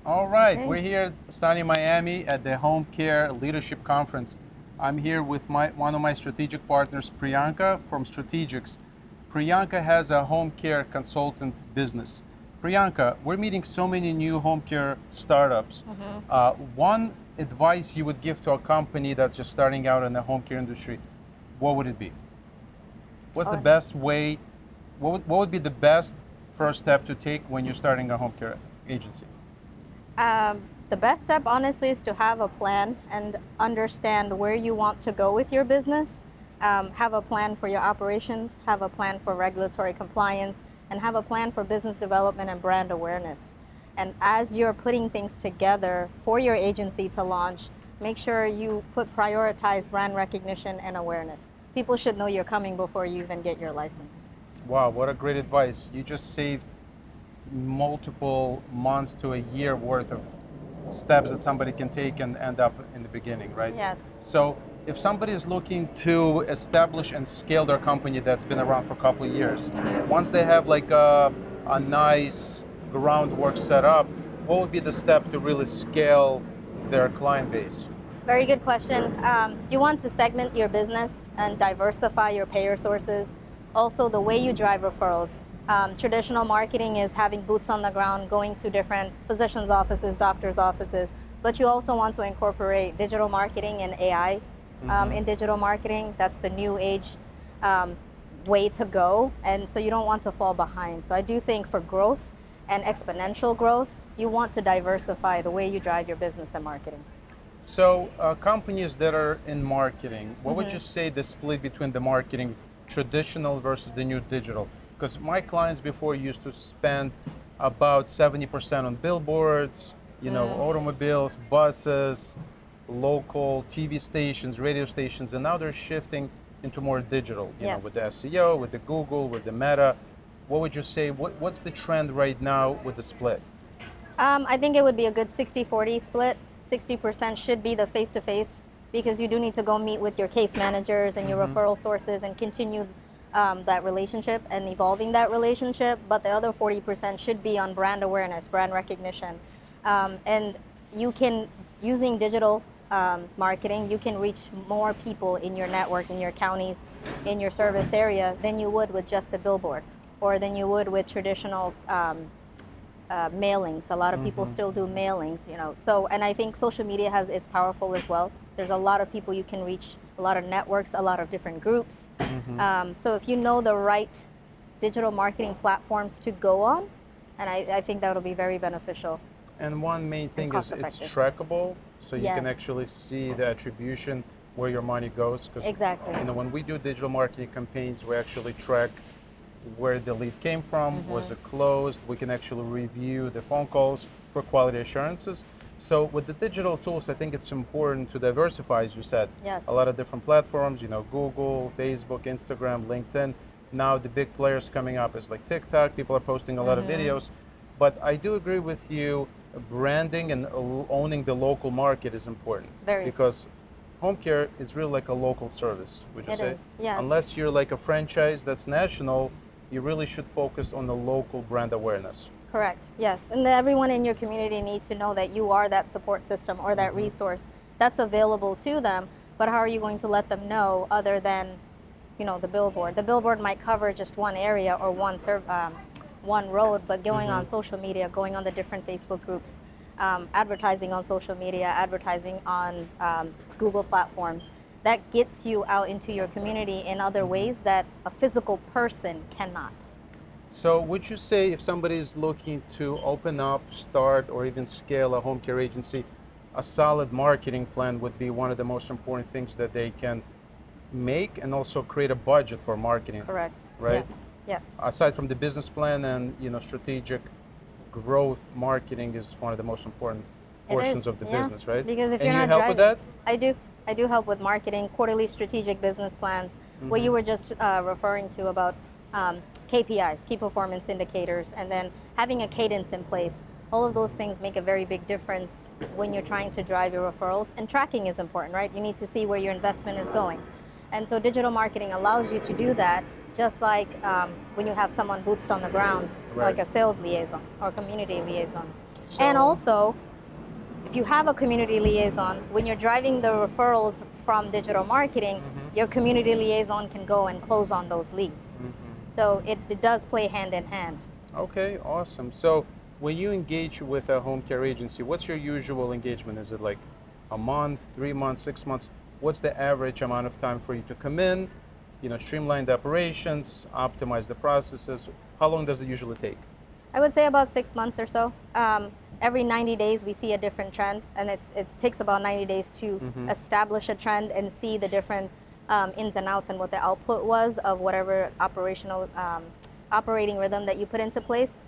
All right, Okay. we're here, sunny Miami, at the Home Care Leadership Conference. I'm here with one of my strategic partners, Priyanka from Strategix. Priyanka has a home care consultant business. Priyanka, we're meeting so many new home care startups. One advice you would give to a company that's just starting out in the home care industry, what would it be? What's the best way, what would be the best first step to take when you're starting a home care agency? The best step, honestly, is to have a plan and understand where you want to go with your business. Have a plan for your operations, have a plan for regulatory compliance, and have a plan for business development and brand awareness. And as you're putting things together for your agency to launch, make sure you prioritize brand recognition and awareness. People should know you're coming before you even get your license. Wow, what a great advice. You just saved multiple months to a year worth of steps that somebody can take and end up in the beginning, right? Yes. So if somebody is looking to establish and scale their company that's been around for a couple of years, once they have like a nice groundwork set up, what would be the step to really scale their client base? Very good question. You want to segment your business and diversify your payer sources. Also, the way you drive referrals. Traditional marketing is having boots on the ground, going to different physicians' offices, doctors' offices, but you also want to incorporate digital marketing and AI in digital marketing. That's the new age way to go, and so you don't want to fall behind. So I do think for growth and exponential growth, you want to diversify the way you drive your business and marketing. So companies that are in marketing, what would you say the split between the marketing traditional versus the new digital? Because my clients before used to spend about 70% on billboards, automobiles, buses, local TV stations, radio stations, and now they're shifting into more digital, with the SEO, with the Google, with the Meta. What would you say, what's the trend right now with the split? I think it would be a good 60-40 split. 60% should be the face-to-face because you do need to go meet with your case managers and your referral sources and continue that relationship and evolving that relationship, but the other 40% should be on brand awareness, brand recognition. And you can, using digital marketing, you can reach more people in your network, in your counties, in your service area than you would with just a billboard or than you would with traditional mailings. A lot of people still do mailings, So, and I think social media is powerful as well. There's a lot of people you can reach, a lot of networks, a lot of different groups. So if you know the right digital marketing platforms to go on, and I think that'll be very beneficial. And one main thing is it's trackable, so you can actually see the attribution where your money goes. Exactly. When we do digital marketing campaigns, we actually track where the lead came from, was it closed? We can actually review the phone calls for quality assurances. So with the digital tools, I think it's important to diversify, as you said. Yes. A lot of different platforms, Google, Facebook, Instagram, LinkedIn. Now the big players coming up is like TikTok. People are posting a lot of videos. But I do agree with you, branding and owning the local market is important. Very. Because home care is really like a local service, would you say? It is, yes. Unless you're like a franchise that's national, you really should focus on the local brand awareness. Correct, yes. And everyone in your community needs to know that you are that support system or that resource that's available to them. But how are you going to let them know other than, the billboard? The billboard might cover just one area or one road, but going on social media, going on the different Facebook groups, advertising on social media, advertising on Google platforms, that gets you out into your community in other ways that a physical person cannot. So would you say if somebody is looking to open up, start, or even scale a home care agency, a solid marketing plan would be one of the most important things that they can make, and also create a budget for marketing? Correct. Right? Yes. Aside from the business plan and strategic growth, marketing is one of the most important portions of the business, right? Because if and you're not help with that? I do help with marketing, quarterly strategic business plans. What you were just referring to about KPIs, key performance indicators, and then having a cadence in place. All of those things make a very big difference when you're trying to drive your referrals. And tracking is important, right? You need to see where your investment is going. And so digital marketing allows you to do that, just like when you have someone boots on the ground, like a sales liaison or community liaison. And also, if you have a community liaison, when you're driving the referrals from digital marketing, your community liaison can go and close on those leads. So it does play hand in hand. Okay, awesome. So when you engage with a home care agency, what's your usual engagement? Is it like a month, 3 months, 6 months? What's the average amount of time for you to come in, streamline the operations, optimize the processes? How long does it usually take? I would say about 6 months or so. Every 90 days we see a different trend, and it takes about 90 days to establish a trend and see the different ins and outs and what the output was of whatever operating rhythm that you put into place.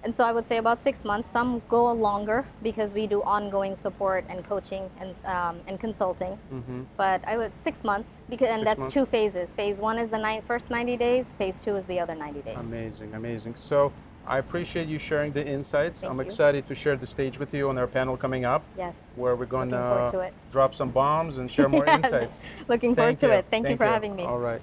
And so I would say about 6 months. Some go longer because we do ongoing support and coaching and consulting. But I would 6 months and that's 2 phases. Phase 1 is the first 90 days. Phase 2 is the other 90 days. Amazing, amazing. So I appreciate you sharing the insights. Thank I'm you. excited to share the stage with you on our panel coming up. Yes. Where we're going Looking forward to to it. drop some bombs and share more Yes. insights. Looking forward Thank to you. it. Thank you for having me. All right.